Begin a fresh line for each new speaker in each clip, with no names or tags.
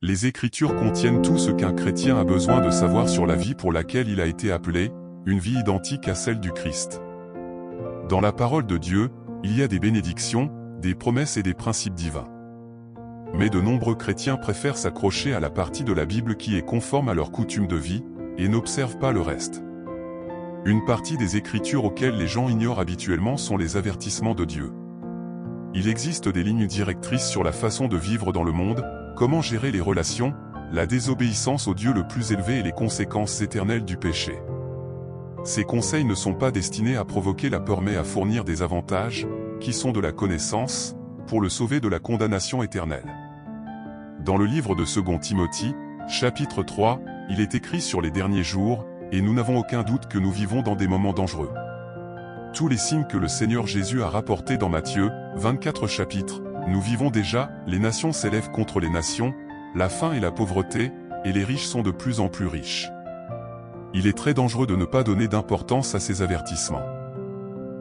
Les Écritures contiennent tout ce qu'un chrétien a besoin de savoir sur la vie pour laquelle il a été appelé, une vie identique à celle du Christ. Dans la parole de Dieu, il y a des bénédictions, des promesses et des principes divins. Mais de nombreux chrétiens préfèrent s'accrocher à la partie de la Bible qui est conforme à leurs coutumes de vie, et n'observent pas le reste. Une partie des Écritures auxquelles les gens ignorent habituellement sont les avertissements de Dieu. Il existe des lignes directrices sur la façon de vivre dans le monde, comment gérer les relations, la désobéissance au Dieu le plus élevé et les conséquences éternelles du péché. Ces conseils ne sont pas destinés à provoquer la peur mais à fournir des avantages, qui sont de la connaissance, pour le sauver de la condamnation éternelle. Dans le livre de 2 Timothée, chapitre 3, il est écrit sur les derniers jours, et nous n'avons aucun doute que nous vivons dans des moments dangereux. Tous les signes que le Seigneur Jésus a rapportés dans Matthieu, 24 chapitres, nous vivons déjà, les nations s'élèvent contre les nations, la faim et la pauvreté, et les riches sont de plus en plus riches. Il est très dangereux de ne pas donner d'importance à ces avertissements.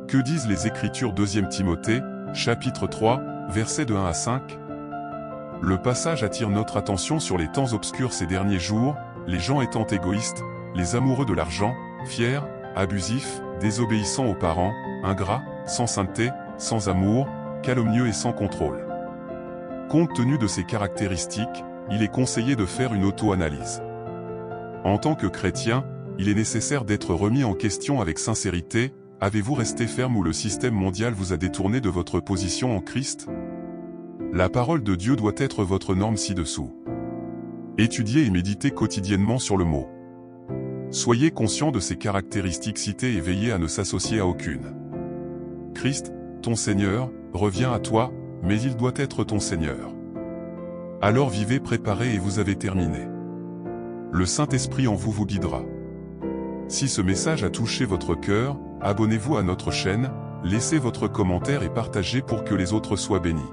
Que disent les Écritures 2 Timothée, chapitre 3, versets de 1 à 5 ? Le passage attire notre attention sur les temps obscurs ces derniers jours, les gens étant égoïstes, les amoureux de l'argent, fiers, abusifs, désobéissants aux parents, ingrats, sans sainteté, sans amour, calomnieux et sans contrôle. Compte tenu de ces caractéristiques, il est conseillé de faire une auto-analyse. En tant que chrétien, il est nécessaire d'être remis en question avec sincérité. Avez-vous resté ferme ou le système mondial vous a détourné de votre position en Christ ? La parole de Dieu doit être votre norme ci-dessous. Étudiez et méditez quotidiennement sur le mot. Soyez conscient de ces caractéristiques citées et veillez à ne s'associer à aucune. Christ, ton Seigneur, revient à toi, mais il doit être ton Seigneur. Alors vivez préparé et vous avez terminé. Le Saint-Esprit en vous vous guidera. Si ce message a touché votre cœur, abonnez-vous à notre chaîne, laissez votre commentaire et partagez pour que les autres soient bénis.